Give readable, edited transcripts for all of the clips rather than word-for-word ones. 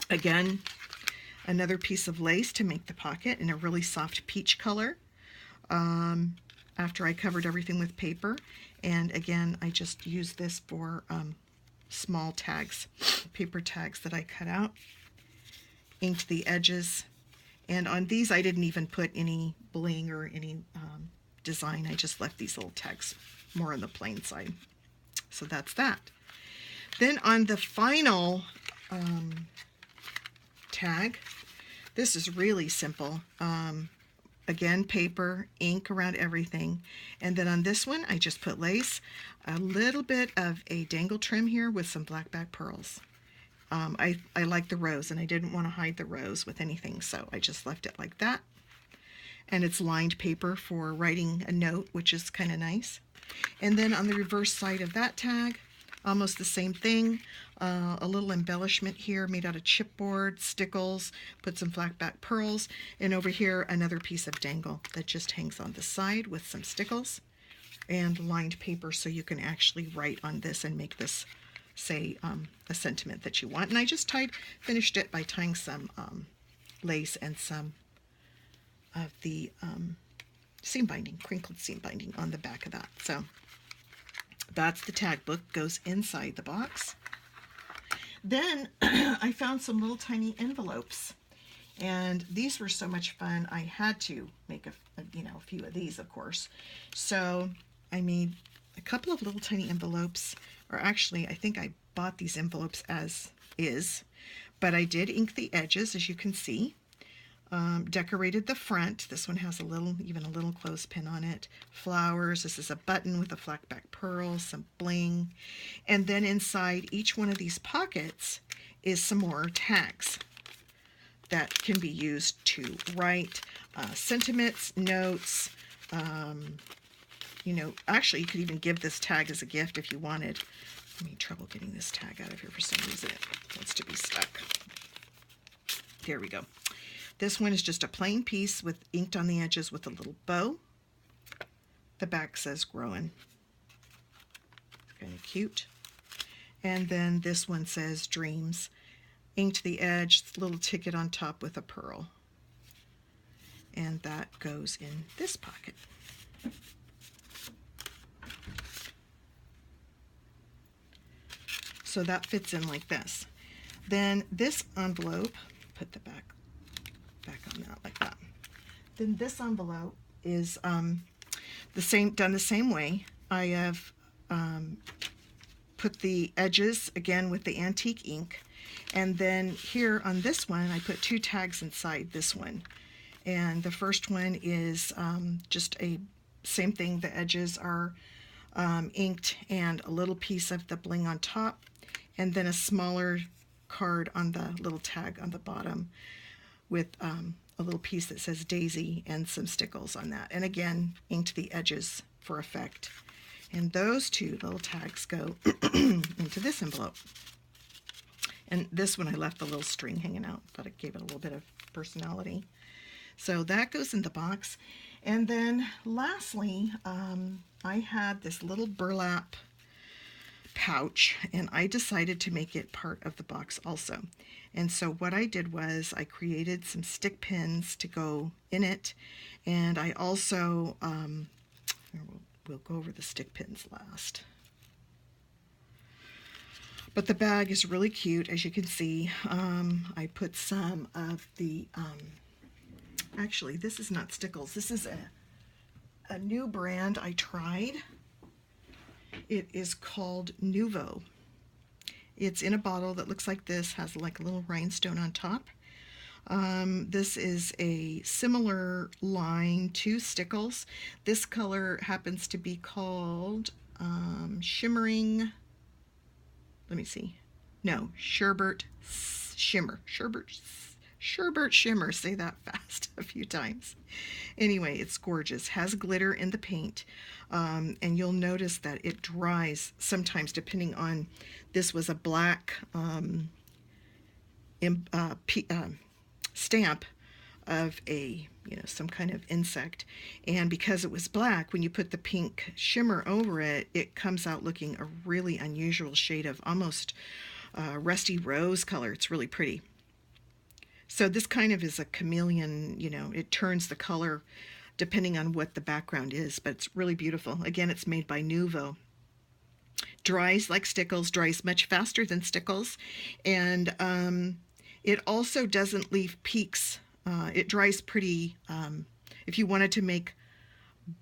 Again, another piece of lace to make the pocket in a really soft peach color. After I covered everything with paper. And again, I just used this for small tags, paper tags that I cut out. Inked the edges. And on these, I didn't even put any bling or any design. I just left these little tags more on the plain side. So that's that. Then on the final tag, this is really simple. Again, paper, ink around everything. And then on this one, I just put lace, a little bit of a dangle trim here with some black back pearls. I like the rose, and I didn't want to hide the rose with anything, so I just left it like that. And it's lined paper for writing a note, which is kind of nice. And then on the reverse side of that tag, almost the same thing. A little embellishment here made out of chipboard, stickles, put some black back pearls, and over here another piece of dangle that just hangs on the side with some stickles and lined paper, so you can actually write on this and make this say a sentiment that you want. And I just finished it by tying some lace and some of the seam binding, crinkled seam binding on the back of that. So that's the tag book, goes inside the box. Then I found some little tiny envelopes, and these were so much fun. I had to make a few of these, of course. So I made a couple of little tiny envelopes, or actually I think I bought these envelopes as is, but I did ink the edges, as you can see. Decorated the front. This one has even a little clothespin on it. Flowers. This is a button with a black back pearl, some bling. And then inside each one of these pockets is some more tags that can be used to write sentiments, notes. Actually, you could even give this tag as a gift if you wanted. I'm having trouble getting this tag out of here for some reason. It wants to be stuck. There we go. This one is just a plain piece with inked on the edges with a little bow. The back says growing. It's kind of cute. And then this one says dreams. Inked the edge, little ticket on top with a pearl. And that goes in this pocket. So that fits in like this. Then this envelope, put the back on that like that. Then this envelope is done the same way. I have put the edges again with the antique ink, and then here on this one I put two tags inside this one. And the first one is just a same thing. The edges are inked and a little piece of the bling on top, and then a smaller card on the little tag on the bottom with a little piece that says Daisy and some stickles on that. And again, inked the edges for effect. And those two little tags go into this envelope. And this one I left the little string hanging out. Thought it gave it a little bit of personality. So that goes in the box. And then lastly, I had this little burlap pouch, and I decided to make it part of the box also. And so what I did was I created some stick pins to go in it, and I also we'll go over the stick pins last. But the bag is really cute, as you can see. I put some of the actually, this is not Stickles. This is a new brand I tried. It is called Nuvo. It's in a bottle that looks like this, has like a little rhinestone on top. This is a similar line to Stickles. This color happens to be called Shimmering, let me see. No, Sherbet Shimmer. Sherbet Shimmer. Say that fast a few times. Anyway, it's gorgeous. Has glitter in the paint. And you'll notice that it dries sometimes depending on, this was a black stamp of a, some kind of insect. And because it was black, when you put the pink shimmer over it, it comes out looking a really unusual shade of almost rusty rose color. It's really pretty. So this kind of is a chameleon, you know, it turns the color depending on what the background is, but it's really beautiful. Again, it's made by Nuvo. Dries like Stickles, dries much faster than Stickles, and it also doesn't leave peaks. It dries pretty, if you wanted to make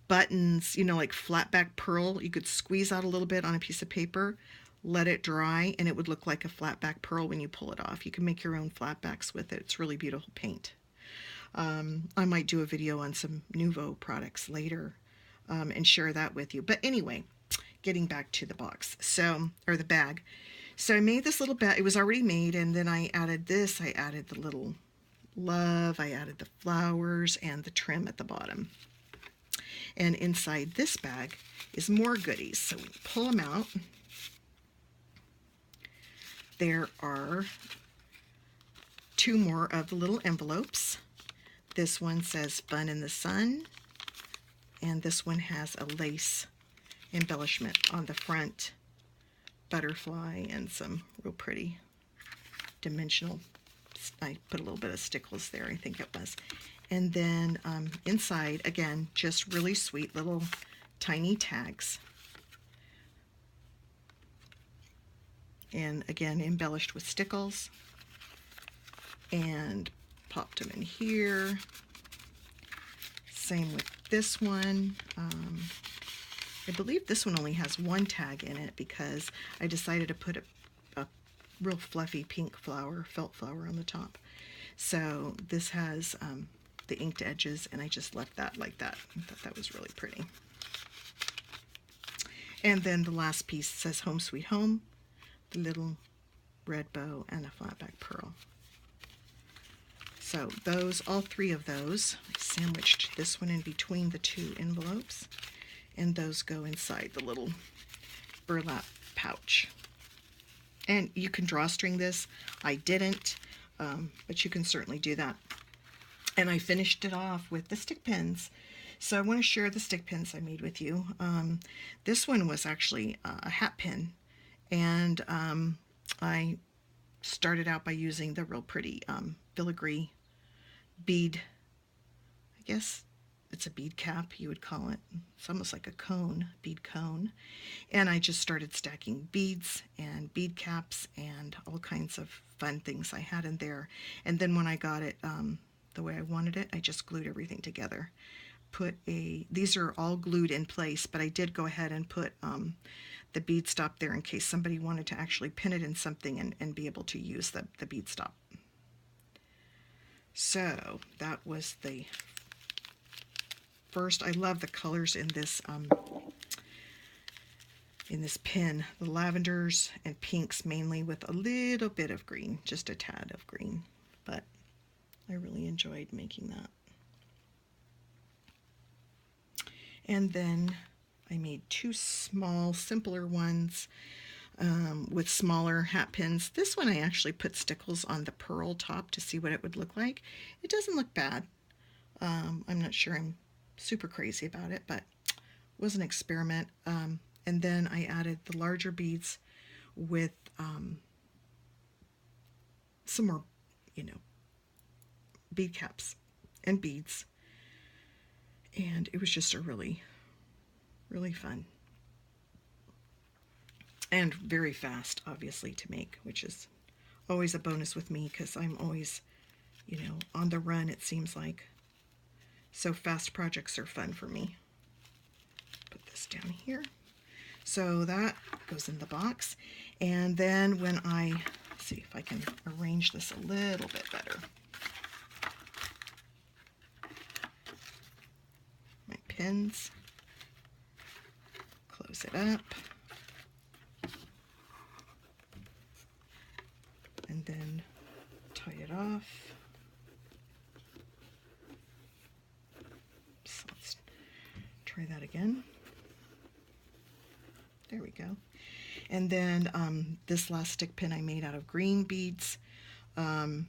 buttons, you know, like flat back pearl, you could squeeze out a little bit on a piece of paper, let it dry, and it would look like a flat back pearl when you pull it off. You can make your own flat backs with it. It's really beautiful paint. I might do a video on some Nuvo products later and share that with you. But anyway, getting back to the box, so, or the bag. So I made this little bag. It was already made, and then I added this. I added the little love, I added the flowers, and the trim at the bottom. And inside this bag is more goodies. So when you pull them out, there are 2 more of the little envelopes. This one says Fun in the Sun, and this one has a lace embellishment on the front, butterfly, and some real pretty dimensional. I put a little bit of Stickles there, I think it was. And then inside, again, just really sweet little tiny tags. And again, embellished with Stickles. And popped them in here. Same with this one. I believe this one only has 1 tag in it because I decided to put a real fluffy pink flower, felt flower on the top. So this has the inked edges, and I just left that like that. I thought that was really pretty. And then the last piece says Home Sweet Home, the little red bow, and a flat back pearl. So those, all 3 of those, I sandwiched this one in between the 2 envelopes, and those go inside the little burlap pouch. And you can drawstring this. I didn't, but you can certainly do that. And I finished it off with the stick pins. So I want to share the stick pins I made with you. This one was actually a hat pin, and I started out by using the real pretty filigree bead. I guess it's a bead cap, you would call it. It's almost like a cone, bead cone. And I just started stacking beads and bead caps and all kinds of fun things I had in there. And then when I got it the way I wanted it, I just glued everything together. These are all glued in place, but I did go ahead and put the bead stop there in case somebody wanted to actually pin it in something and be able to use the bead stop. So that was the first. I love the colors in this pin, the lavenders and pinks mainly, with a little bit of green, just a tad of green, but I really enjoyed making that. And then I made 2 small, simpler ones with smaller hat pins. This one I actually put Stickles on the pearl top to see what it would look like. It doesn't look bad. I'm not sure I'm super crazy about it, but it was an experiment. And then I added the larger beads with some more, bead caps and beads. And it was just a really, really fun. And very fast, obviously, to make, which is always a bonus with me because I'm always, on the run, it seems like. So fast projects are fun for me. Put this down here. So that goes in the box. And then when let's see if I can arrange this a little bit better. My pins. Close it up. And then tie it off. So let's try that again. There we go. And then this last stick pin I made out of green beads and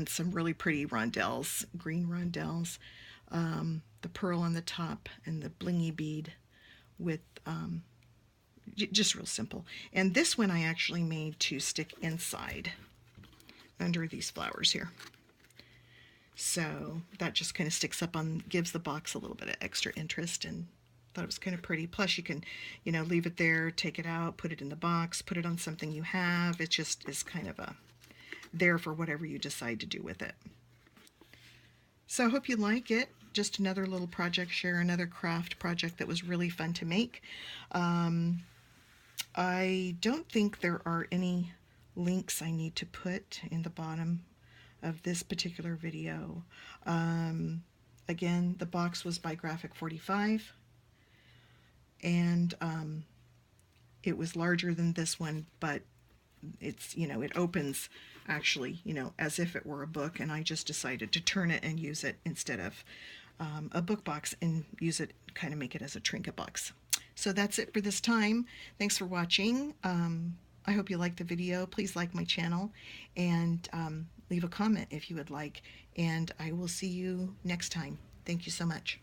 some really pretty rondelles, green rondelles. The pearl on the top and the blingy bead with just real simple. And this one I actually made to stick inside under these flowers here. So that just kind of sticks up on, gives the box a little bit of extra interest, and thought it was kind of pretty. Plus you can, you know, leave it there, take it out, put it in the box, put it on something you have. It just is kind of a there for whatever you decide to do with it. So I hope you like it. Just another little project share, another craft project that was really fun to make. I don't think there are any links I need to put in the bottom of this particular video. Again, the box was by Graphic 45, and it was larger than this one, but it's, you know, it opens actually, you know, as if it were a book, and I just decided to turn it and use it instead of a book box, and use it, kind of make it as a trinket box. So that's it for this time. Thanks for watching. I hope you liked the video. Please like my channel, and leave a comment if you would like, and I will see you next time. Thank you so much.